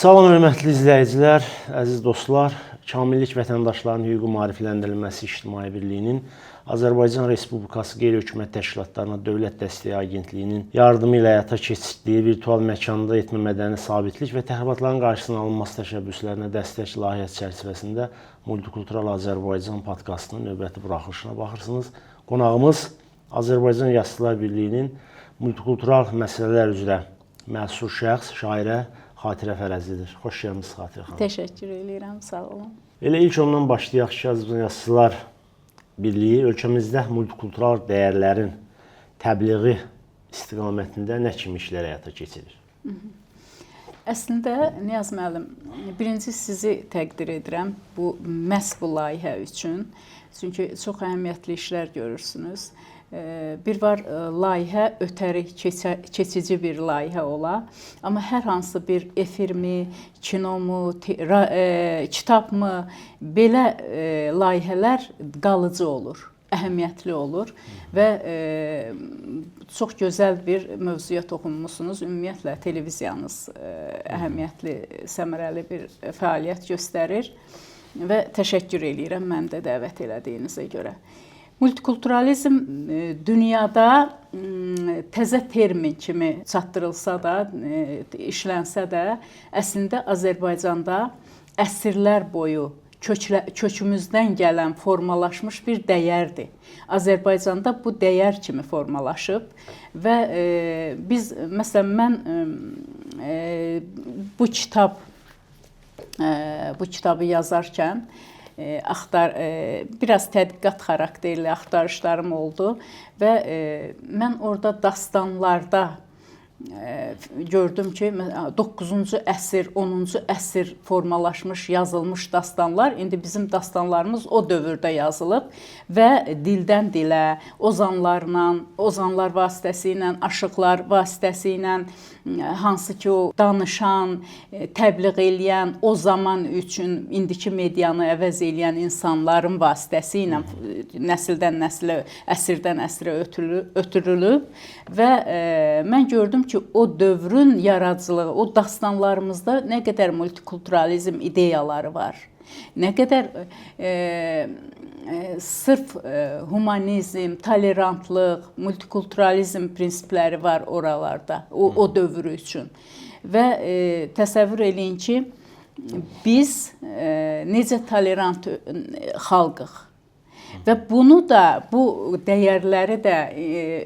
Salam, hörmətli izləyicilər, əziz dostlar. Kamillik vətəndaşların hüququ maarifləndirilməsi İctimai Birliyinin Azərbaycan Respublikası Qeyri-Hökumət Təşkilatlarına Dövlət Dəstəyi Agentliyinin yardımı ilə həyata keçirdiyi virtual məkanda etmə-mədəni sabitlik və təxribatların qarşısının alınması təşəbbüslərinə dəstək layihəsi çərçivəsində Multikultural Azərbaycan podkastının növbəti buraxılışına baxırsınız. Qonağımız Azərbaycan Yazıçılar Birliyinin multikultural məsələlər üzrə məsul şəxs, şairə Xatirə Fərəzlidir. Xoş gəlmisiniz Xatirə xanım. Təşəkkür edirəm, sağ olun. Elə ilk ondan başlayaq ki, Azərbaycan Yazıçılar Birliyi ölkəmizdə multikultural dəyərlərin təbliği istiqamətində nə kimi işlər həyata keçirir? Əslində, Niyaz müəllim, birinci sizi təqdir edirəm məhz bu layihə üçün. Çünki çox əhəmiyyətli işlər görürsünüz. Bir var, layihə ötəri, keçici bir layihə ola. Amma hər hansı bir efirmi, kinomu, kitabmı, belə layihələr qalıcı olur, əhəmiyyətli olur və çox gözəl bir mövzuya toxunmusunuz. Ümumiyyətlə, televiziyanız əhəmiyyətli, səmərəli bir fəaliyyət göstərir və təşəkkür edirəm mən də dəvət elədiyinizə görə. Multikulturalizm dünyada təzə termin kimi çatdırılsa da, işlənsə də, əslində Azərbaycanda əsrlər boyu kökümüzdən gələn formalaşmış bir dəyərdir. Azərbaycanda bu dəyər kimi formalaşıb və biz, məsələn, mən bu kitabı yazarkən biraz tədqiqat xarakterli axtarışlarım oldu və mən orada dastanlarda gördüm ki, 9-cu əsr, 10-cu əsr formalaşmış, yazılmış dastanlar, indi bizim dastanlarımız o dövrdə yazılıb və dildən dilə, ozanlar vasitəsilə, aşıqlar vasitəsilə, hansı ki o danışan, təbliğ eləyən, o zaman üçün indiki medianı əvəz eləyən insanların vasitəsilə nəsildən nəsilə, əsrdən əsrə ötürülüb və mən gördüm ki, o dövrün yaradıcılığı, o dastanlarımızda nə qədər multikulturalizm ideyaları var, nə qədər sırf humanizm, tolerantlıq, multikulturalizm prinsipləri var oralarda, o dövr üçün. Və təsəvvür eləyin ki, biz necə tolerant xalqıq. Və bunu da, bu dəyərləri də,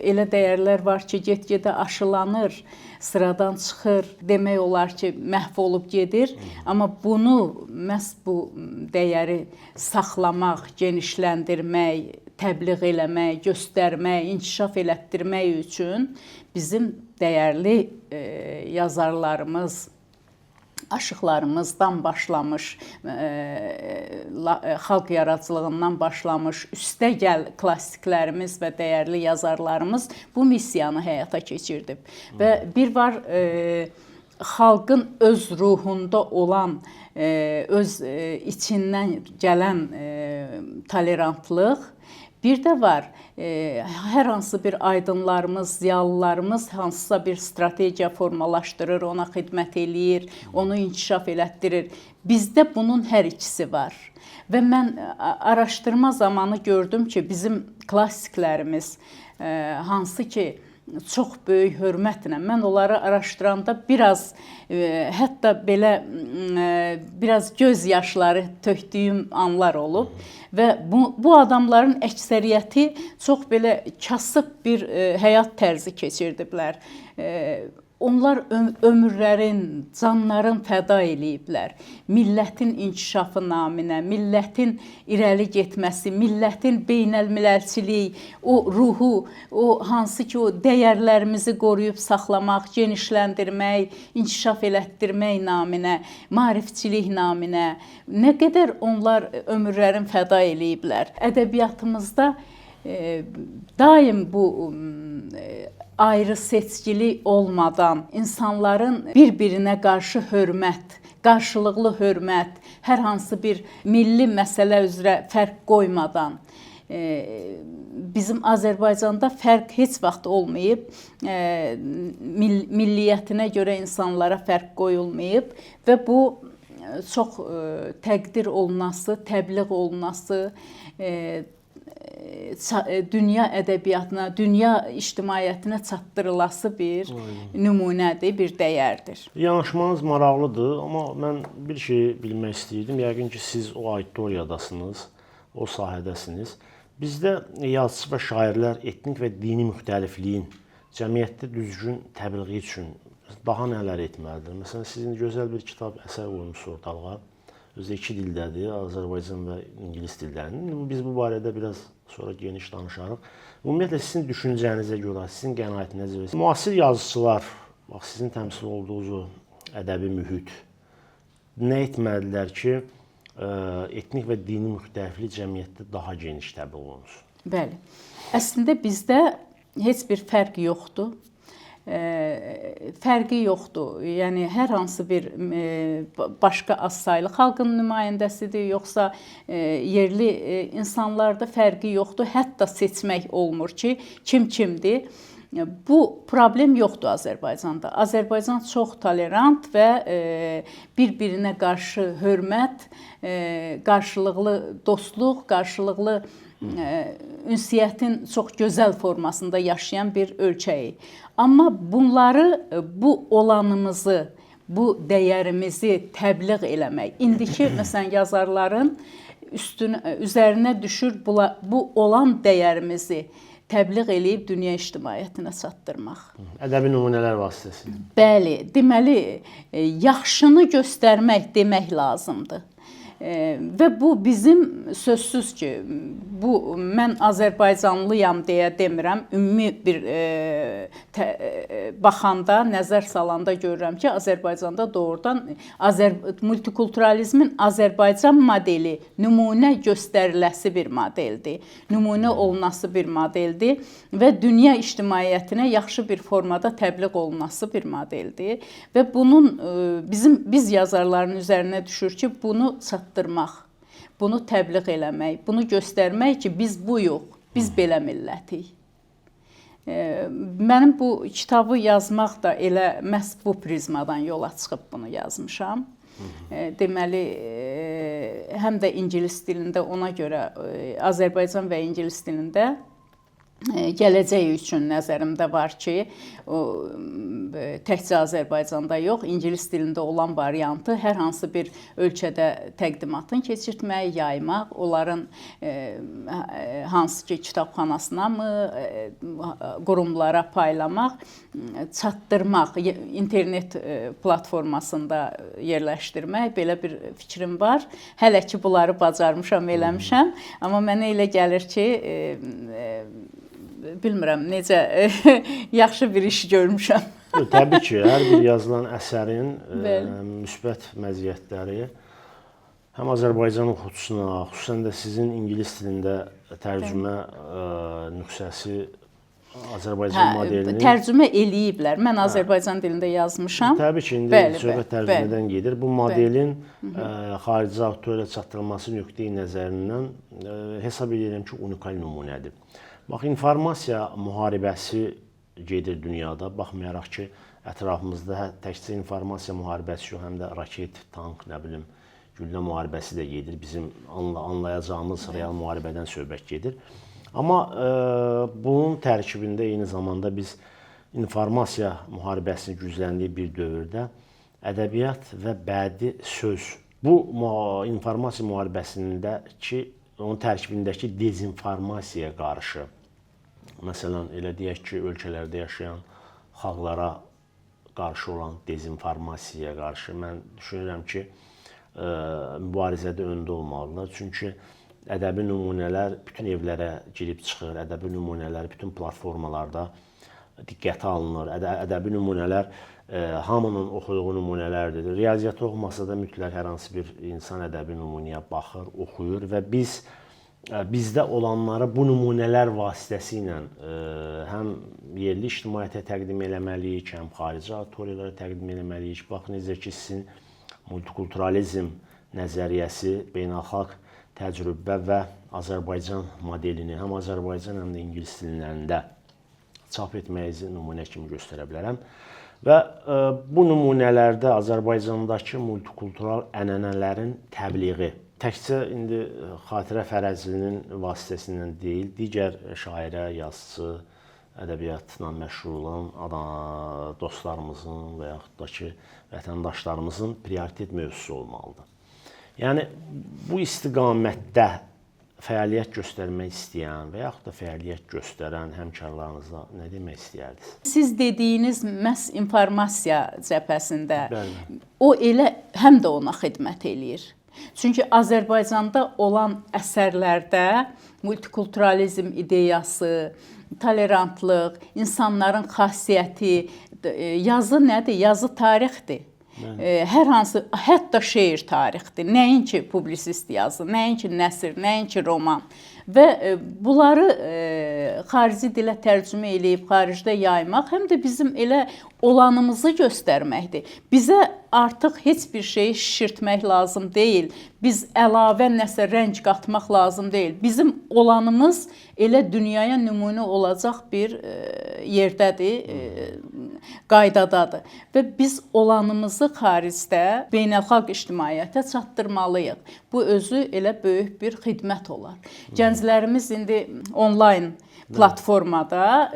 elə dəyərlər var ki, get-gedə aşılanır, sıradan çıxır, demək olar ki, məhv olub gedir. Amma bunu, məhz bu dəyəri saxlamaq, genişləndirmək, təbliğ eləmək, göstərmək, inkişaf elətdirmək üçün bizim dəyərli yazarlarımız, aşıqlarımızdan başlamış, xalq yaradıcılığından başlamış, üstəgəl klassiklərimiz və dəyərli yazarlarımız bu missiyanı həyata keçirdib. Və bir var, xalqın öz ruhunda olan, öz içindən gələn tolerantlıq, bir də var, hər hansı bir aydınlarımız, ziyalılarımız hansısa bir strategiya formalaşdırır, ona xidmət eləyir, onu inkişaf elətdirir. Bizdə bunun hər ikisi var. Və mən araşdırma zamanı gördüm ki, bizim klassiklərimiz, hansı ki, çox böyük hörmətlə, mən onları araşdıranda biraz, hətta belə biraz göz yaşları tökdüyüm anlar olub və bu adamların əksəriyyəti çox belə kasıb bir həyat tərzi keçirdiblər. Onlar ömürlərin, canların fəda eləyiblər. Millətin inkişafı naminə, millətin irəli getməsi, millətin beynəlmiləlçiliyi, o ruhu, o hansı ki o dəyərlərimizi qoruyub saxlamaq, genişləndirmək, inkişaf elətdirmək naminə, maarifçilik naminə nə qədər onlar ömürlərin fəda eləyiblər. Ədəbiyyatımızda daim bu ayrı seçkili olmadan insanların bir-birinə qarşı hörmət, qarşılıqlı hörmət, hər hansı bir milli məsələ üzrə fərq qoymadan bizim Azərbaycanda fərq heç vaxt olmayıb, milliyyətinə görə insanlara fərq qoyulmayıb və bu çox təqdir olunması, təbliğ olunması, dünya ədəbiyyatına, dünya ictimaiyyətinə çatdırılası bir nümunədir, bir dəyərdir. Yanaşmanız maraqlıdır, amma mən bir şey bilmək istəyirdim. Yəqin ki, siz o auditoriyadasınız, o sahədəsiniz. Bizdə yazıçı və şairlər etnik və dini müxtəlifliyin cəmiyyətdə düzgün təbliği üçün daha nələr etməlidir? Məsələn, sizin gözəl bir kitab əsər qoymusunuz ortalığa. Özü 2 dildədir, Azərbaycan və ingilis dillərinin. Biz bu barədə biraz sonra geniş danışarıq. Ümumiyyətlə, sizin düşüncənizə görə, sizin qənaətinizə görə, müasir yazıçılar, bax, sizin təmsil olduğunuz o ədəbi mühit nə etməlidirlər ki, etnik və dini müxtəliflik cəmiyyətdə daha geniş təbliğ olunsun? Bəli. Əslində, bizdə heç bir fərq yoxdur. Fərqi yoxdur. Yəni hər hansı bir başqa azsaylı xalqın nümayəndəsidir, yoxsa yerli insanlarda fərqi yoxdur. Hətta seçmək olmur ki, kim kimdir. Bu problem yoxdur Azərbaycanda. Azərbaycan çox tolerant və bir-birinə qarşı hörmət, qarşılıqlı dostluq, qarşılıqlı ünsiyyətin çox gözəl formasında yaşayan bir ölkəyik. Amma bunları, bu olanımızı, bu dəyərimizi təbliğ eləmək, indiki məsələn yazarların üzərinə düşür bu olan dəyərimizi təbliğ eləyib dünya ictimaiyyətinə çatdırmaq. Ədəbi nümunələr vasitəsilə. Bəli, deməli, yaxşını göstərmək demək lazımdır. Və bu bizim sözsüz ki, bu mən Azərbaycanlıyam deyə demirəm, ümumi bir baxanda, nəzər salanda görürəm ki, Azərbaycanda doğrudan multikulturalizmin Azərbaycan modeli nümunə göstəriləsi bir modeldir, nümunə olunası bir modeldir və dünya ictimaiyyətinə yaxşı bir formada təbliğ olunası bir modeldir və bunun biz yazarların üzərinə düşür ki, bunu çatdırmaq, bunu təbliğ eləmək, bunu göstərmək ki, biz buyuq, biz belə millətik. Mənim bu kitabı yazmaq da elə məhz bu prizmadan yola çıxıb bunu yazmışam. Deməli, həm də ingilis dilində ona görə Azərbaycan və ingilis dilində gələcək üçün nəzərimdə var ki, təkcə Azərbaycanda yox, ingilis dilində olan variantı hər hansı bir ölkədə təqdimatını keçirtmək, yaymaq, onların hansı ki kitabxanasına mı, qurumlara paylamaq, çatdırmaq, internet platformasında yerləşdirmək, belə bir fikrim var. Hələ ki bunları bacarmışam, eləmişəm, amma mənə elə gəlir ki, bilmirəm, necə yaxşı bir iş görmüşəm. Təbii ki, hər bir yazılan əsərin müsbət məziyyətləri həm Azərbaycan oxucusuna, xüsusən də sizin ingilis dilində tərcümə nüsxəsi Azərbaycan modelini tərcümə eləyiblər. Mən Azərbaycan dilində yazmışam. Təbii ki, indi söhbət tərcümədən gedir. Bu modelin xarici auditoriyaya çatdırılması nöqteyi nəzərindən hesab edirəm ki, unikal nümunədir. Bax, informasiya müharibəsi gedir dünyada. Baxmayaraq ki, ətrafımızda təkcə informasiya müharibəsi yox, həm də raket, tank, nə bilim, güllə müharibəsi də gedir. Bizim anlayacağımız real müharibədən söhbət gedir. Amma bunun tərkibində eyni zamanda biz informasiya müharibəsinin gücləndiyi bir dövrdə ədəbiyyat və bədii söz, bu informasiya müharibəsindəki, onun tərkibindəki dezinformasiyaya qarşı, məsələn, elə deyək ki, ölkələrdə yaşayan xalqlara qarşı olan dezinformasiyaya qarşı mən düşünürəm ki, mübarizədə öndə olmalıdırlar. Çünki ədəbi nümunələr bütün evlərə girib çıxır, ədəbi nümunələr bütün platformalarda diqqətə alınır, ədəbi nümunələr hamının oxuduğu nümunələrdir. Riyaziyyatı oxumasa da mütləq hər hansı bir insan ədəbi nümunəyə baxır, oxuyur və bizdə olanları bu nümunələr vasitəsilə həm yerli ictimaiyyətə təqdim eləməliyik, həm xarici auditoriyalara təqdim eləməliyik. Bax, necə ki, sizin multikulturalizm nəzəriyyəsi beynəlxalq təcrübə və Azərbaycan modelini həm Azərbaycan, həm də ingilis dillərində çap etməyizi nümunə kimi göstərə bilərəm. Və bu nümunələrdə Azərbaycandakı multikultural ənənələrin təbliği təkcə indi Xatirə Fərəzlinin vasitəsilə deyil, digər şairə, yazıçı, ədəbiyyatla məşğul olan dostlarımızın və yaxud da ki, vətəndaşlarımızın prioritet mövzusu olmalıdır. Yəni, bu istiqamətdə fəaliyyət göstərmək istəyən və yaxud da fəaliyyət göstərən həmkarlarınıza nə demək istəyərdiniz? Siz dediyiniz məhz informasiya cəbhəsində Bəli. o elə həm də ona xidmət eləyir. Çünki Azərbaycanda olan əsərlərdə multikulturalizm ideyası, tolerantlıq, insanların xasiyyəti, yazı nədir? Yazı tarixdir. Hər hansı, hətta şeir tarixdir. Nəinki publisist yazı, nəinki nəsr, nəinki roman. Və bunları xarici dilə tərcümə eləyib xaricdə yaymaq həm də bizim elə olanımızı göstərməkdir. Bizə artıq heç bir şeyi şişirtmək lazım deyil. Biz əlavə nəsə rəng qatmaq lazım deyil. Bizim olanımız elə dünyaya nümunə olacaq bir yerdədir, qaydadadır. Və biz olanımızı xaricdə beynəlxalq ictimaiyyətə çatdırmalıyıq. Bu özü elə böyük bir xidmət olar. Gənclərimiz indi onlayn platformada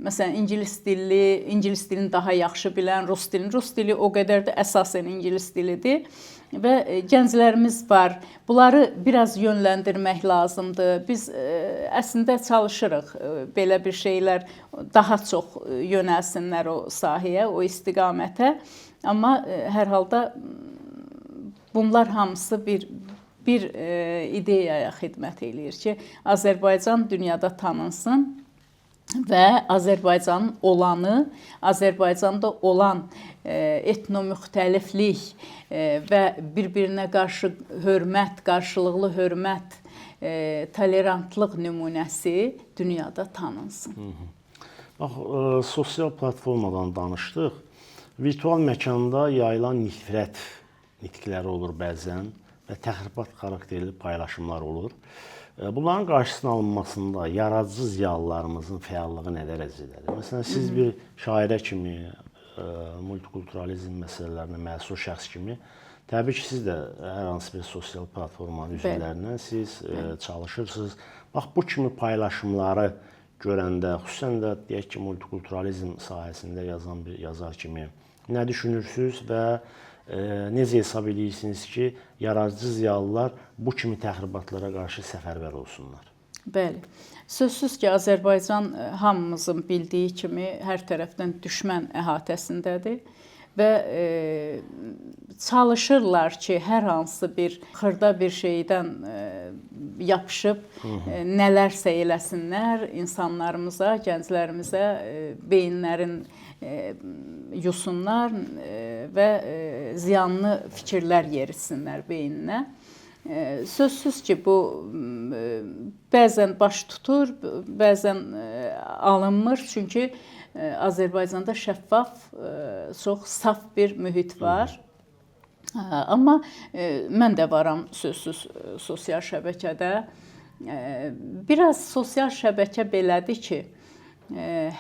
məsələn ingilis dilini daha yaxşı bilən, rus dili o qədər də əsasən ingilis dilidir. Və gənclərimiz var. Bunları biraz yönləndirmək lazımdır. Biz əslində çalışırıq belə bir şeylər daha çox yönəlsinlər o sahəyə, o istiqamətə. Amma hər halda bunlar hamısı bir ideyaya xidmət eləyir ki, Azərbaycan dünyada tanınsın və Azərbaycanın olanı, Azərbaycanda olan etnomüxtəliflik və bir-birinə qarşı hörmət, qarşılıqlı hörmət, tolerantlıq nümunəsi dünyada tanınsın. Bax, sosial platformadan danışdıq. Virtual məkanda yayılan nifrət nitqləri olur bəzən və təxribat xarakterli paylaşımlar olur. Bunların qarşısının alınmasında yaradıcı ziyalılarımızın fəallığı nə dərəcədədir? Məsələn, siz bir şairə kimi, multikulturalizm məsələlərinə məsul şəxs kimi, təbii ki, siz də hər hansı bir sosial platformanın üzvlərindən siz çalışırsınız. Bax, bu kimi paylaşımları görəndə, xüsusən də deyək ki, multikulturalizm sahəsində yazan bir yazar kimi nə düşünürsünüz və necə hesab edirsiniz ki, yaradıcı ziyalılar bu kimi təxribatlara qarşı səfərbər olsunlar? Bəli. Sözsüz ki, Azərbaycan hamımızın bildiyi kimi hər tərəfdən düşmən əhatəsindədir və çalışırlar ki, hər hansı bir xırda bir şeydən yapışıb nələrsə eləsinlər insanlarımıza, gənclərimizə, beyinlərin yusunlar və ziyanlı fikirlər yeritsinlər beyninə. Sözsüz ki, bu bəzən baş tutur, bəzən alınmır. Çünki Azərbaycanda şəffaf, çox saf bir mühit var. Amma mən də varam sözsüz sosial şəbəkədə. Biraz sosial şəbəkə belədir ki,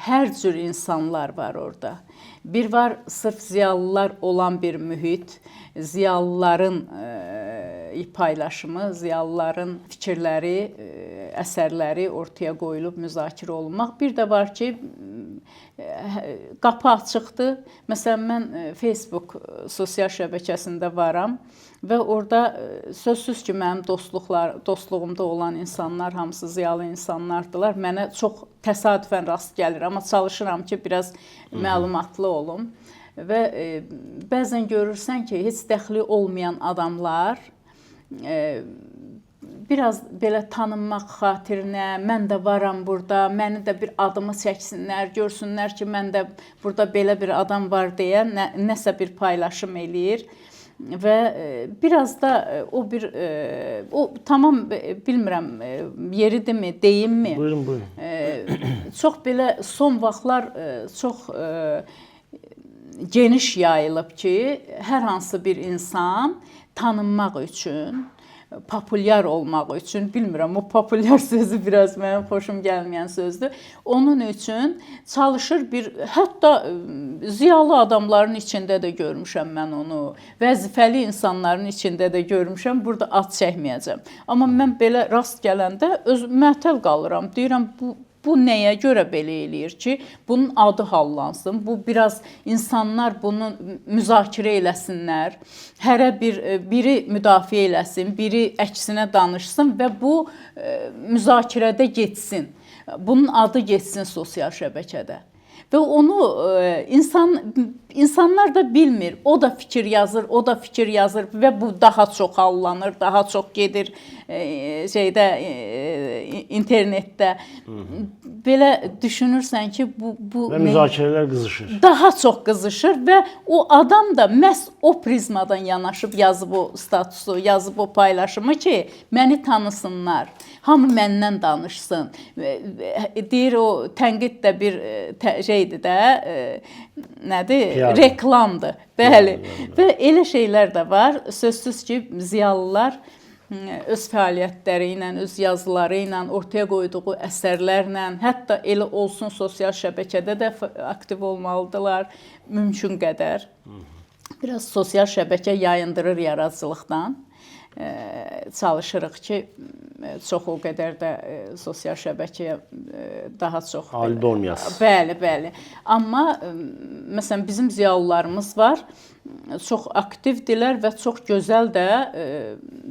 hər cür insanlar var orada. Bir var sırf ziyalılar olan bir mühit, ziyalıların paylaşımı, ziyalıların fikirləri, əsərləri ortaya qoyulub müzakirə olunmaq. Bir də var ki, qapı açıqdır. Məsələn, mən Facebook sosial şəbəkəsində varam və orada sözsüz ki, mənim dostluğumda olan insanlar hamısı ziyalı insanlardılar. Mənə çox təsadüfən rast gəlir, amma çalışıram ki, biraz məlumatlı olum. Və bəzən görürsən ki, heç dəxli olmayan adamlar biraz belə tanınmaq xatirinə, mən də varam burada, məni də bir adımı çəksinlər, görsünlər ki, mən də burada belə bir adam var deyə nəsə bir paylaşım eləyir. Və biraz da o tamam bilmirəm, yeridirmi, deyimmi? Buyurun, buyurun. Çox belə son vaxtlar çox geniş yayılıb ki, hər hansı bir insan tanınmaq üçün populyar olmaq üçün, bilmirəm, o populyar sözü biraz mənim xoşum gəlməyən sözdür. Onun üçün çalışır hətta ziyalı adamların içində də görmüşəm mən onu, vəzifəli insanların içində də görmüşəm, burada ad çəkməyəcəm. Amma mən belə rast gələndə məhtəl qalıram, deyirəm, bu nəyə görə belə eləyir ki, bunun adı hallansın, bu biraz insanlar bunu müzakirə eləsinlər, hərə biri müdafiə eləsin, biri əksinə danışsın və bu müzakirədə getsin, bunun adı getsin sosial şəbəkədə. Və onu insanlar da bilmir, o da fikir yazır və bu daha çox hallanır, daha çox gedir internetdə. Belə düşünürsən ki, bu və müzakirələr qızışır. Daha çox qızışır və o adam da məhz o prizmadan yanaşıb yazıb o statusu, yazıb o paylaşımı ki, məni tanısınlar. Hamı məndən danışsın. Deyir, o tənqid də bir şeydir də, nədir? Reklamdır. Bəli. Və elə şeylər də var. Sözsüz ki, ziyalılar öz fəaliyyətləri ilə, öz yazıları ilə, ortaya qoyduğu əsərlərlə, hətta elə olsun sosial şəbəkədə də aktiv olmalıdırlar, mümkün qədər. Biraz sosial şəbəkə yayındırır yaradıcılıqdan. Çalışırıq ki, çox o qədər də sosial şəbəkəyə daha çox aid olmayasınız. Bəli, bəli. Amma məsələn bizim ziyalılarımız var, çox aktivdirlər və çox gözəl də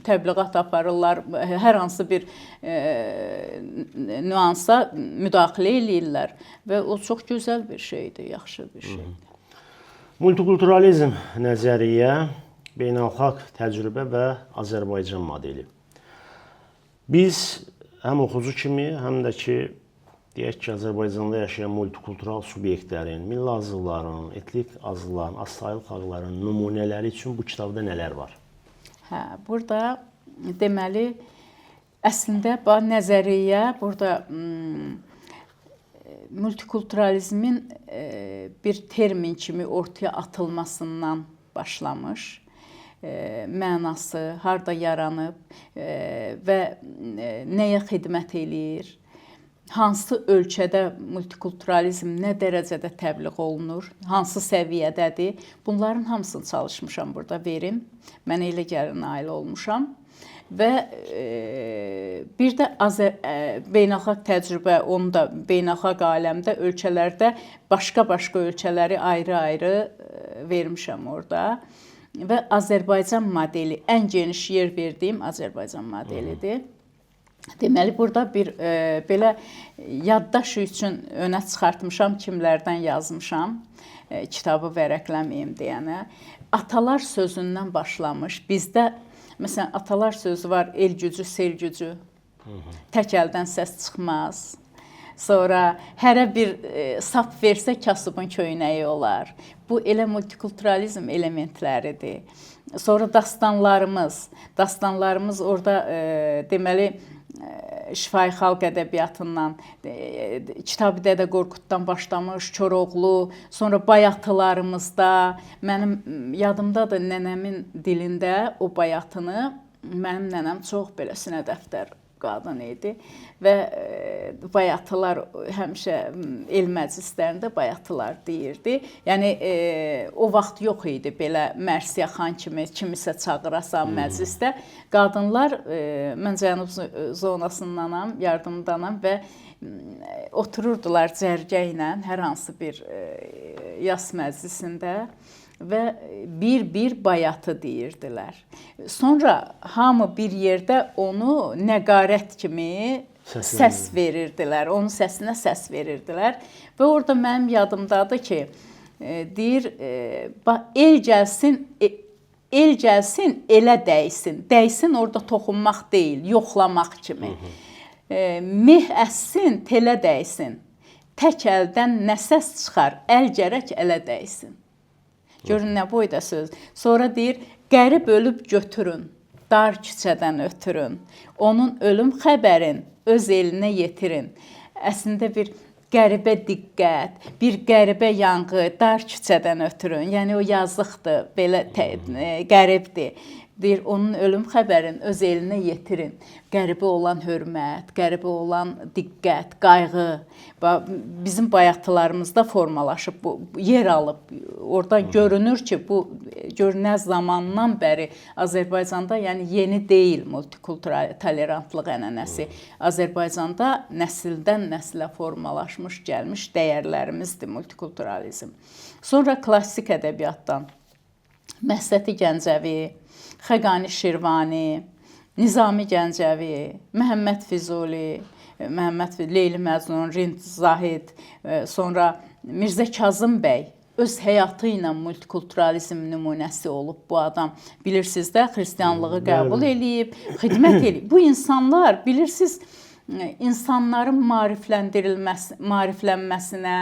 təbliğat aparırlar. Hər hansı bir nüansa müdaxilə eləyirlər və o çox gözəl bir şeydir, yaxşı bir şeydir. Multikulturalizm nəzəriyyə, beynəlxalq təcrübə və Azərbaycan modeli. Biz həm oxucu kimi, həm də ki, deyək ki, Azərbaycanda yaşayan multikultural subyektlərin, milli azlıqların, etnik azlıqların, azsaylı xalqların nümunələri üçün bu kitabda nələr var? Burada deməli, əslində nəzəriyyə, burada multikulturalizmin bir termin kimi ortaya atılmasından başlamış. Mənası, harda yaranıb və nəyə xidmət eləyir, hansı ölkədə multikulturalizm nə dərəcədə təbliğ olunur, hansı səviyyədədir, bunların hamısını çalışmışam burada verim. Mən elə gəlir nail olmuşam. Və bir də beynəlxalq təcrübə, onu da beynəlxalq aləmdə, ölkələrdə başqa-başqa ölkələri ayrı-ayrı vermişəm orada. Və Azərbaycan modeli, ən geniş yer verdiyim Azərbaycan modelidir. Deməli, burada bir belə yaddaş üçün önə çıxartmışam, kimlərdən yazmışam, kitabı vərəqləməyim deyənə. Atalar sözündən başlamış. Bizdə, məsələn, atalar sözü var, el gücü, sel gücü, tək əldən səs çıxmaz. Sonra hərə bir sap versə kasıbın köynəyi olar. Bu elə multikulturalizm elementləridir. Sonra dastanlarımız orada deməli şifahi xalq ədəbiyyatından, Kitab-ı Dədə Qorquddan başlamış, Koroğlu, sonra bayatılarımızda, mənim yadımdadır nənəmin dilində o bayatını, mənim nənəm çox belə sinə dəftər qadın idi və bayatılar həmişə el məclislərində bayatılar deyirdi. Yəni o vaxt yox idi belə Mərsiyə xan kimi kimisə çağırasan məclisdə. Qadınlar, mən cənub zonasındanam, yardımdanam və otururdular cərgə ilə hər hansı bir yas məclisində və bir bayatı deyirdilər. Sonra hamı bir yerdə onu nəqarət kimi səs verirdilər, onun səsinə səs verirdilər. Və orada mənim yadımdadır ki, deyir, el gəlsin, elə dəysin. Dəysin orada toxunmaq deyil, yoxlamaq kimi. Meh əssin, telə dəysin. Tək əldən nə səs çıxar, əl gərək ələ dəysin. Görün nə boyda söz. Sonra deyir, qərib ölüb götürün, dar küçədən ötürün. Onun ölüm xəbərin öz elinə yetirin. Əslində bir qəribə diqqət, bir qəribə yanğı, dar küçədən ötürün. Yəni o yazıqdır, belə qəribdir. Deyir, onun ölüm xəbərini öz elinə yetirin. Qəribə olan hörmət, qəribə olan diqqət, qayğı bizim bayatılarımızda formalaşıb, bu yer alıb. Oradan görünür ki, bu görünən zamandan bəri Azərbaycanda, yəni yeni deyil multikultural tolerantlıq ənənəsi. Azərbaycanda nəsildən nəslə formalaşmış, gəlmiş dəyərlərimizdir multikulturalizm. Sonra klassik ədəbiyyatdan Məhsəti Gəncəvi, Xəqani Şirvani, Nizami Gəncəvi, Məhəmməd Füzuli, Leyli Məcnun, Rind Zahid, sonra Mirzə Kazım bəy öz həyatı ilə multikulturalizm nümunəsi olub bu adam. Bilirsiniz də, xristianlığı qəbul eləyib, xidmət eləyib. Bu insanlar, bilirsiniz, insanların maariflənməsinə,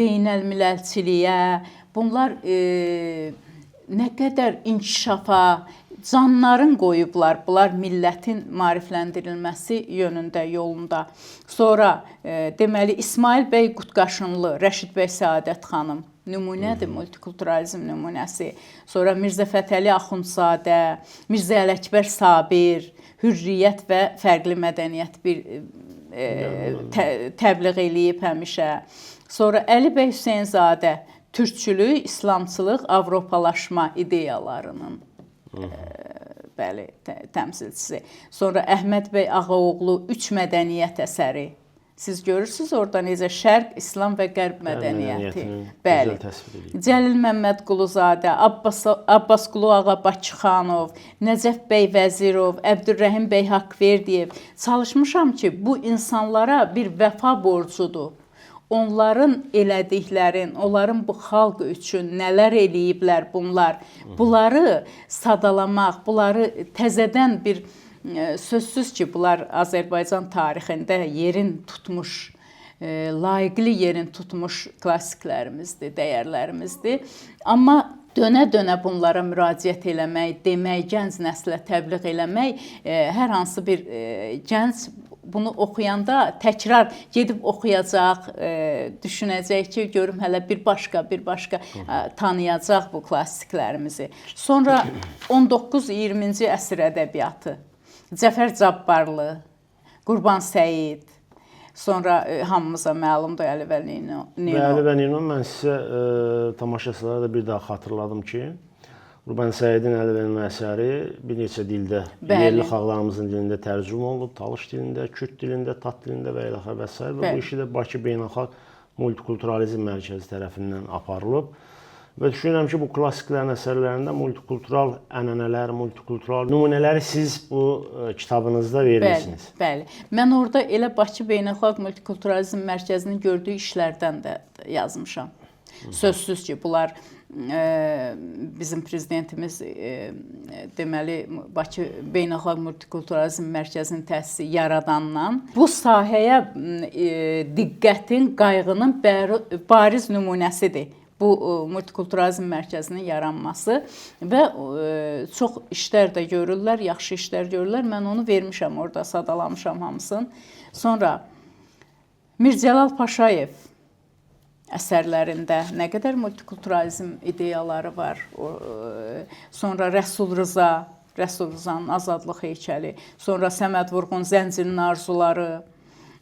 beynəlmiləlçiliyə, bunlar nə qədər inkişafa, canların qoyublar, bunlar millətin maarifləndirilməsi yönündə, yolunda. Sonra, deməli, İsmail bəy Qutqaşınlı, Rəşid bəy Səadət xanım nümunədir, multikulturalizm nümunəsi. Sonra Mirzə Fətəli Axundzadə, Mirzə Ələkbər Sabir, Hürriyyət və fərqli mədəniyyət təbliğ eləyib həmişə. Sonra Əli bəy Hüseynzadə, türkçülük, İslamçılıq, Avropalaşma ideyalarının təmsilçisi. Sonra Əhməd bəy Ağaoğlu, Üç mədəniyyət əsəri. Siz görürsünüz orada necə Şərq, İslam və Qərb mədəniyyəti. Bəli. Cəlil Məmməd Quluzadə, Abbas Qulu Ağa Bakıxanov, Nəcəf bəy Vəzirov, Əbdürrəhim bəy Haqverdiyev. Çalışmışam ki, bu insanlara bir vəfa borcudur. Onların elədiklərin, onların bu xalq üçün nələr eləyiblər bunlar, bunları sadalamaq, bunları təzədən bir sözsüz ki, bunlar Azərbaycan tarixində yerin tutmuş, layiqli yerin tutmuş klassiklərimizdir, dəyərlərimizdir. Amma dönə-dönə bunlara müraciət eləmək, demək, gənc nəslə təbliğ eləmək, hər hansı bir gənc bunu oxuyanda təkrar gedib oxuyacaq, düşünəcək ki, görüm hələ bir başqa tanıyacaq bu klassiklərimizi. Sonra 19-20-ci əsr ədəbiyyatı, Cəfər Cabbarlı, Qurban Səid, sonra hamımıza məlumdur Əli və Nino. Əli və Nino, mən sizə tamaşaçılara da bir daha xatırladım ki, Qurban Səidin Əli və Nino əsəri bir neçə dildə, yerli xalqlarımızın dilində tərcümə olunub, Talış dilində, Kürd dilində, Tat dilində və ilaxır və s. Və bu işi də Bakı Beynəlxalq Multikulturalizm Mərkəzi tərəfindən aparılıb. Və düşünürəm ki, bu klassiklərin əsərlərində multikultural ənənələr, multikultural nümunələri siz bu kitabınızda verirsiniz. Bəli. Mən orada elə Bakı Beynəlxalq Multikulturalizm Mərkəzinin gördüyü işlərdən də yazmışam. Sözsüz ki, bunlar bizim prezidentimiz deməli Bakı Beynəlxalq Multikulturalizm Mərkəzinin təsisi yaradandan bu sahəyə diqqətin, qayğının bariz nümunəsidir. Bu multikulturalizm mərkəzinin yaranması və çox işlər də görürlər, yaxşı işlər görürlər. Mən onu vermişəm orada, sadalamışam hamısını. Sonra Mirzəlal Paşayev əsərlərində nə qədər multikulturalizm ideyaları var. Sonra Rəsul Rızanın Azadlıq heykəli, sonra Səməd Vurğun Zəncirinin arzuları,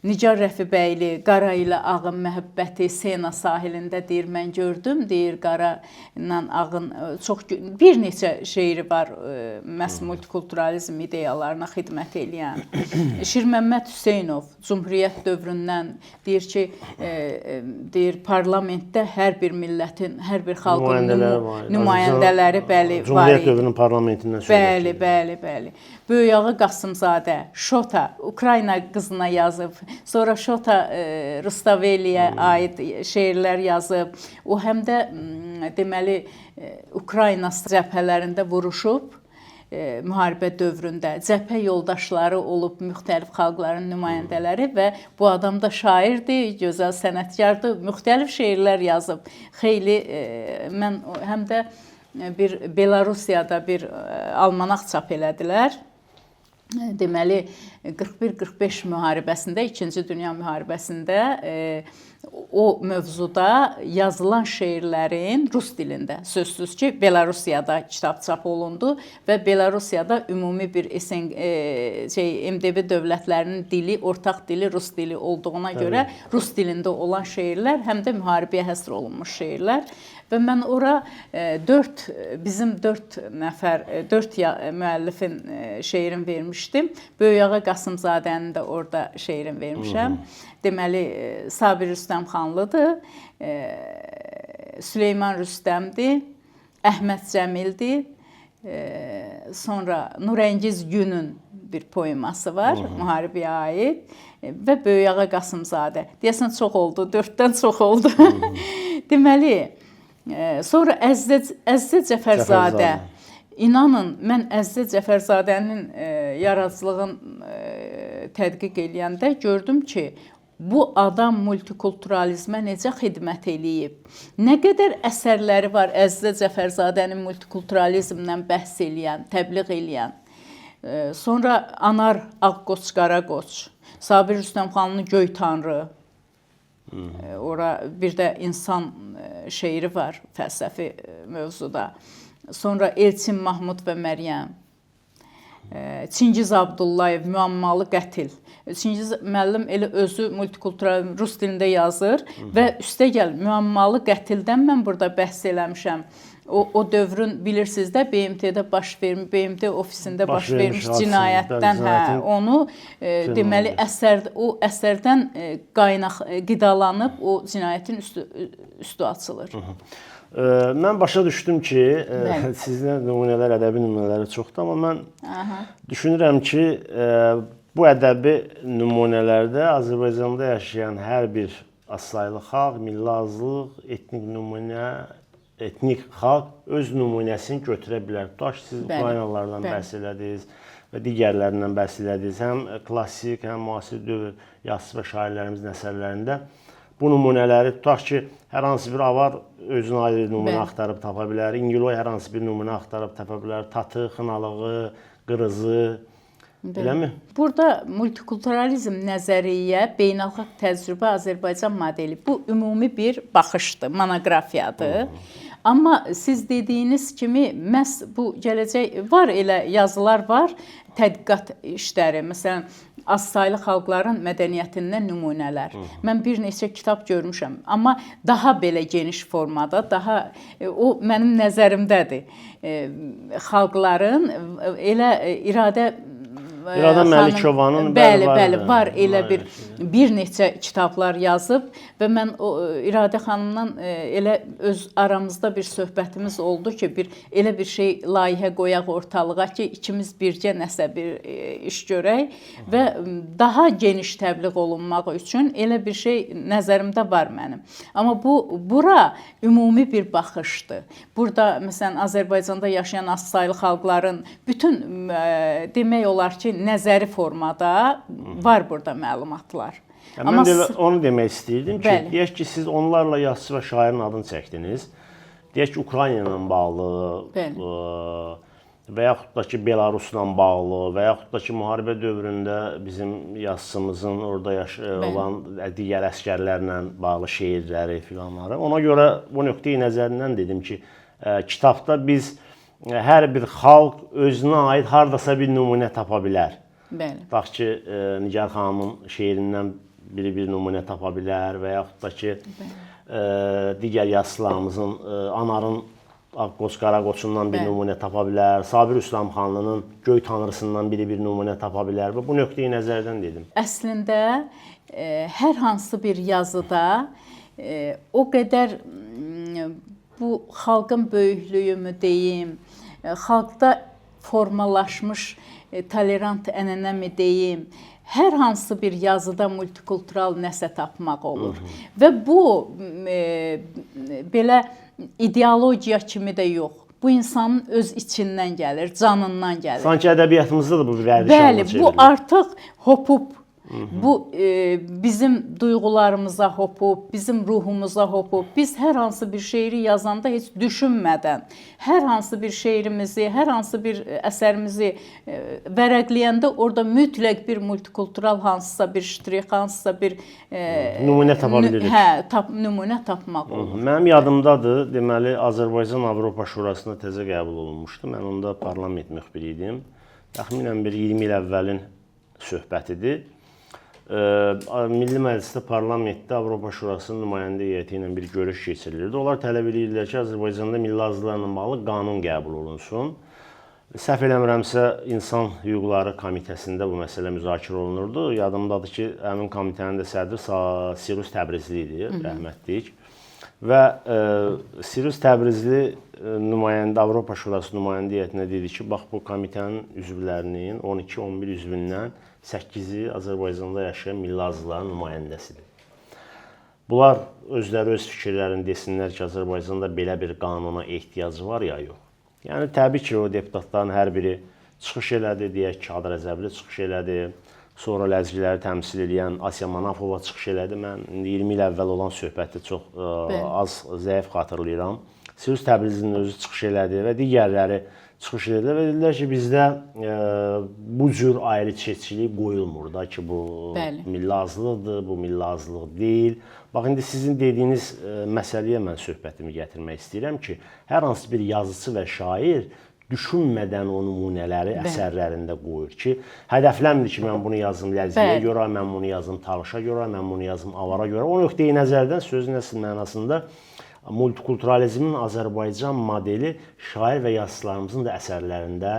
Nigar Rəfibəyli, Qara ilə Ağın məhəbbəti Sena sahilində deyir, mən gördüm, deyir, Qara ilə Ağın çox bir neçə şeiri var, məhz multikulturalizm ideyalarına xidmət eləyən. Şirməmməd Hüseynov, Cümhuriyyət dövründən deyir ki, deyir, parlamentdə hər bir millətin, hər bir xalqın nümayəndələri bəli var. Cümhuriyyət dövrünün parlamentindən söhbət. Bəli. Böyükağı Qasımzadə, Şota, Ukrayna qızına yazıb. Sonra Şota Rustaveliyə aid şeirlər yazıb. O həm də deməli Ukrayna cəbhələrində vuruşub, müharibə dövründə cəbhə yoldaşları olub müxtəlif xalqların nümayəndələri və bu adam da şairdir, gözəl sənətkardır, müxtəlif şeirlər yazıb. Xeyli mən həm də bir Belarusiyada bir almanaq çap elədilər. Deməli, 41-45 müharibəsində, 2-ci Dünya müharibəsində o mövzuda yazılan şeirlərin rus dilində, sözsüz ki, Belarusiyada kitab çap olundu və Belarusiyada ümumi bir MDB dövlətlərinin dili, ortaq dili rus dili olduğuna görə rus dilində olan şeirlər həm də müharibəyə həsr olunmuş şeirlər. Və mən ora bizim 4 müəllifin şeirin vermişdim. Böyükağa Qasımzadənin də orada şeirin vermişəm. Deməli, Sabir Rüstəmxanlıdır, Süleyman Rüstəmdir, Əhməd Cəmildir, sonra Nurəngiz Günün bir poeması var, müharibəyə aid və Böyükağa Qasımzadə. Deyəsən çox oldu, 4-dən çox oldu. Deməli, sonra Əzizə Cəfərzadə. İnanın, mən Əzizə Cəfərzadənin yaradıcılığını tədqiq eləyəndə gördüm ki, bu adam multikulturalizmə necə xidmət eləyib. Nə qədər əsərləri var Əzizə Cəfərzadənin multikulturalizmdən bəhs eləyən, təbliğ eləyən. Sonra Anar Ağqoç, Qaraqoç, Sabir Rüstəmxanlının Göy Tanrı. Ora bir də insan şeiri var fəlsəfi mövzuda. Sonra Elçin Mahmud və Məryəm. Çingiz Abdullayev, Müəmmalı qətil. Çingiz müəllim elə özü multikultural rus dilində yazır və üstəgəl müəmmalı qətildən mən burada bəhs eləmişəm. O dövrün bilirsiniz də BMT-də baş vermiş, BMT ofisində baş vermiş cinayətdən, onu deməli o əsərdən qidalanıb o cinayətin üstü açılır. Mən başa düşdüm ki, sizdə nümunələr, ədəbi nümunələri çoxdur, amma mən düşünürəm ki, bu ədəbi nümunələrdə Azərbaycanda yaşayan hər bir azsaylı xalq, milli azlıq, etnik nümunə, etnik xalq öz nümunəsini götürə bilər. Tutaq ki, siz Ukraynalılardan bəhs elədiniz və digərlərindən bəhs elədiniz. Həm klassik, həm müasir dövr yazıçı və şairlərimizin əsərlərində bu nümunələri tutaq ki, hər hansı bir avar özünə ayrı nümunə axtarıb tapa bilər. İngiloy hər hansı bir nümunə axtarıb tapa bilər. Tatı, xınalığı, qırızı, eləmi? Burada multikulturalizm nəzəriyyə, beynəlxalq təcrübə, Azərbaycan modeli. Bu ümumi bir baxışdır, monoqrafiyadır. Amma siz dediyiniz kimi məhz bu gələcək var, elə yazılar var, tədqiqat işləri, məsələn, azsaylı xalqların mədəniyyətindən nümunələr. Mən bir neçə kitab görmüşəm, amma daha belə geniş formada, o mənim nəzərimdədir. Xalqların elə İradə Məlikovanın bəli, var elə bir neçə kitablar yazıb və mən İradə xanımdan elə öz aramızda bir söhbətimiz oldu ki, elə bir şey layihə qoyaq ortalığa ki, ikimiz birgə nəsə bir iş görək və daha geniş təbliğ olunmaq üçün elə bir şey nəzərimdə var mənim. Amma bura ümumi bir baxışdır. Burada məsələn Azərbaycanda yaşayan azsaylı xalqların bütün demək olar ki, nəzəri formada var burada məlumatlar. Mən də onu demək istəyirdim ki, deyək ki, siz onlarla yazıçı və şairin adını çəkdiniz. Deyək ki, Ukrayna ilə bağlı və yaxud da ki, Belarusla bağlı və yaxud da ki, müharibə dövründə bizim yazıçımızın orada olan digər əsgərlərlə bağlı şeirləri filanları. Ona görə bu nöqteyi nəzərindən dedim ki, kitabda biz hər bir xalq özünə aid hardasa bir nümunə tapa bilər. Tutaq ki, Nigar xanımın şeirindən bir nümunə tapa bilər və yaxud da ki, digər yazıçılarımızın Anarın Ağqoç, Qaraqoçundan bir nümunə tapa bilər. Sabir Rüstəmxanlının Göy Tanrısından bir nümunə tapa bilər və bu nöqteyi nəzərdən dedim. Əslində, hər hansı bir yazıda o qədər bu xalqın böyüklüyümü deyim, xalqda formalaşmış tolerant ənənəmi deyim, hər hansı bir yazıda multikultural nəsə tapmaq olur. Və bu belə ideologiya kimi də yox. Bu insanın öz içindən gəlir, canından gəlir. Sanki ədəbiyyatımızda da bu bir vərdiş halına çevrilir. Bəli, bu artıq hopub Bu bizim duyğularımıza hopub, bizim ruhumuza hopub. Biz hər hansı bir şeiri yazanda heç düşünmədən, hər hansı bir şeirimizi, hər hansı bir əsərimizi vərəqləyəndə orada mütləq bir multikultural hansısa bir ştrix, hansısa bir nümunə tapa bilirik. Nümunə tapmaq olur. Mənim yadımdadır, deməli Azərbaycan Avropa Şurasına təzə qəbul olunmuşdu. Mən onda parlament müxbiri idim. Təxminən bir 20 il əvvəlin söhbətidir. Milli Məclisdə, parlamentdə Avropa Şurasının nümayəndə heyəti ilə bir görüş keçirilirdi. Onlar tələb edirlər ki, Azərbaycanda milli azlıqlarla bağlı qanun qəbul olunsun. Səhv eləmirəmsə, İnsan Hüquqları Komitəsində bu məsələ müzakirə olunurdu. Yadımdadır ki, həmin komitənin də sədri Sirus Təbrizli idi, rəhmətlik. Və Sirus Təbrizli nümayəndə, Avropa Şurası nümayəndə heyətinə dedi ki, bax bu komitənin üzvlərinin 12-11 üzvündən 8-i Azərbaycanda yaşayan milli azlıqların nümayəndəsidir. Bunlar özləri öz fikirlərini desinlər ki, Azərbaycanda belə bir qanuna ehtiyacı var ya yox. Yəni təbii ki, o deputatların hər biri çıxış elədi, deyək ki, Adar Əzəbli çıxış elədi. Sonra ləzgiləri təmsil edən Asiya Manafova çıxış elədi. Mən 20 il əvvəl olan söhbəti çox az, zəif xatırlayıram. Sirus Təbrizlinin özü çıxış elədi və digərləri çıxış edirlər və dedilər ki, bizdə bu cür ayrı-seçkilik qoyulmur da ki, bu milli azlıqdır, bu milli azlıq deyil. Bax, indi sizin dediyiniz məsələyə mən söhbətimi gətirmək istəyirəm ki, hər hansı bir yazıcı və şair düşünmədən o nümunələri əsərlərində qoyur ki, hədəfləmdir ki, mən bunu yazım ləzgiyə görə, mən bunu yazım talışa görə, mən bunu yazım avara görə. O nöqteyi nəzərdən sözün əsl mənasında multikulturalizmin Azərbaycan modeli şair və yazıçılarımızın da əsərlərində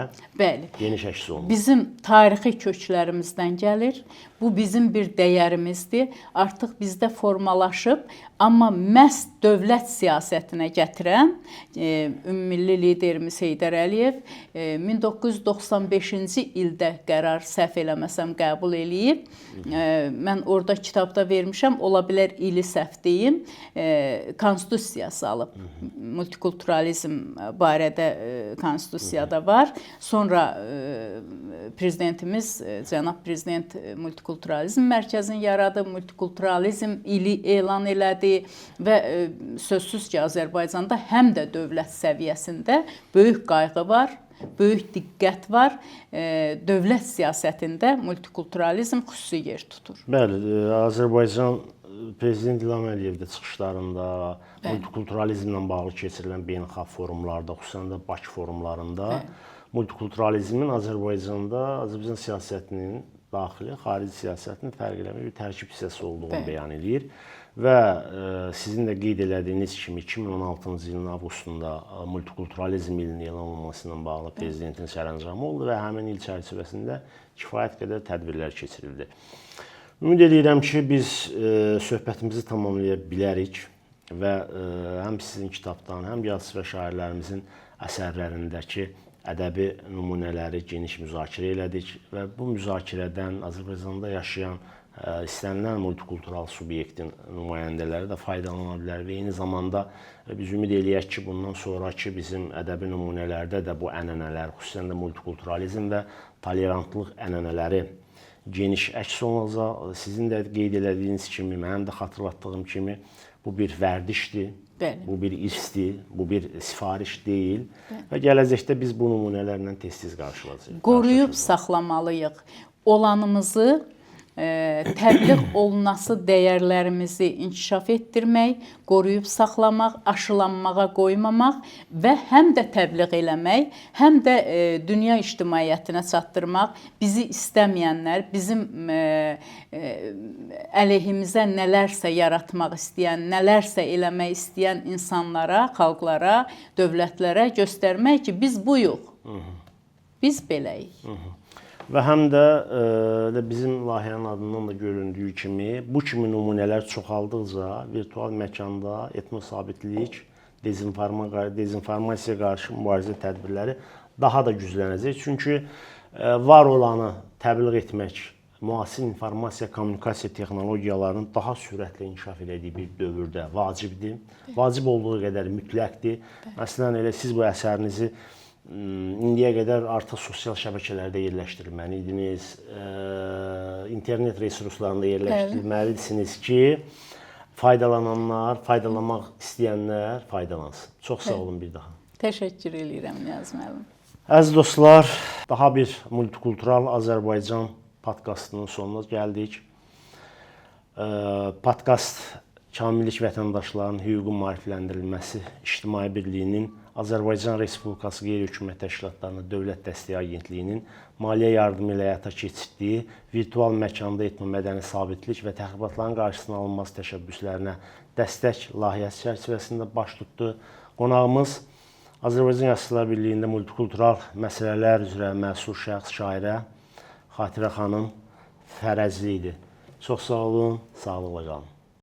geniş əks olunur. Bizim tarixi köklərimizdən gəlir. Bu bizim bir dəyərimizdir. Artıq bizdə formalaşıb, amma məhz dövlət siyasətinə gətirən ümummilli liderimiz Heydər Əliyev 1995-ci ildə qərar səhv eləməsəm qəbul eləyib. Mən orada kitabda vermişəm, ola bilər ili səhv deyim, konstitusiyası alıb. Multikulturalizm barədə konstitusiyada var. Sonra prezidentimiz, cənab prezident multikulturalizm mərkəzini yaradıb, multikulturalizm ili elan elədi və sözsüz ki, Azərbaycanda həm də dövlət səviyyəsində böyük qayğı var, böyük diqqət var. Dövlət siyasətində multikulturalizm xüsusi yer tutur. Bəli, Azərbaycan Prezident İlham Əliyev də çıxışlarında multikulturalizmlə bağlı keçirilən beynəlxalq forumlarda, xüsusən də Bakı forumlarında multikulturalizmin Azərbaycanda Azərbaycan siyasətinin daxili, xarici siyasətinin fərq eləmə bir tərkib hissəsi olduğunu bəyan edir. Və sizin də qeyd elədiyiniz kimi 2016-cı ilin avqustunda multikulturalizm ilinin elan olunması ilə bağlı prezidentin sərəncamı oldu və həmin il çərçivəsində kifayət qədər tədbirlər keçirildi. Ümid edirəm ki, biz söhbətimizi tamamlaya bilərik və həm sizin kitabdan, həm yazıçı və şairlərimizin əsərlərindəki ədəbi nümunələri geniş müzakirə elədik və bu müzakirədən Azərbaycanda yaşayan istənilən multikultural subyektin nümayəndələri də faydalana bilər və eyni zamanda biz ümid eləyək ki, bundan sonraki bizim ədəbi nümunələrdə də bu ənənələr, xüsusən də multikulturalizm və tolerantlıq ənənələri geniş əks olunacaq. Sizin də qeyd elədiyiniz kimi, mənim də xatırlatdığım kimi bu bir vərdişdir, bu bir irsdir, bu bir sifariş deyil və gələcəkdə biz bu nümunələrlə tez-tez qarşılaşacağıq. Qoruyub saxlamalıyıq. Olanımızı təbliğ olunası dəyərlərimizi inkişaf etdirmək, qoruyub saxlamaq, aşılanmağa qoymamaq və həm də təbliğ eləmək, həm də dünya ictimaiyyətinə çatdırmaq, bizi istəməyənlər, bizim əleyhimizə nələrsə yaratmaq istəyən, nələrsə eləmək istəyən insanlara, xalqlara, dövlətlərə göstərmək ki, biz buyuq, biz beləyik. Və həm də bizim layihənin adından da göründüyü kimi, bu kimi nümunələr çoxaldıqca virtual məkanda etnosabitlik, dezinformasiyaya qarşı mübarizə tədbirləri daha da güclənəcək. Çünki var olanı təbliğ etmək, müasir informasiya, kommunikasiya texnologiyalarının daha sürətlə inkişaf elədiyi bir dövrdə vacibdir. Vacib olduğu qədər mütləqdir. Məsələn, elə siz bu əsərinizi indiyə qədər artıq sosial şəbəkələrdə yerləşdirilməliydiniz, internet resurslarında yerləşdirilməlisiniz ki, faydalanmaq istəyənlər faydalansın. Çox sağ olun bir daha. Təşəkkür edirəm Niyaz müəllim. Əziz dostlar, daha bir multikultural Azərbaycan podkastının sonuna gəldik. Podkast Kamillik vətəndaşlarının hüququ maarifləndirilməsi İctimai Birliyinin, Azərbaycan Respublikası Qeyri-Hökumət Təşkilatlarına Dövlət Dəstəyi Agentliyinin maliyyə yardımı ilə həyata keçirdiyi virtual məkanda etmə mədəni sabitlik və təxribatların qarşısının alınması təşəbbüslərinə dəstək layihəsi çərçivəsində baş tutdu. Qonağımız Azərbaycan Yazıçılar Birliyində multikultural məsələlər üzrə məsul şəxs şairə Xatirə xanım Fərəzli idi. Çox sağ olun, sağlıqla qalın.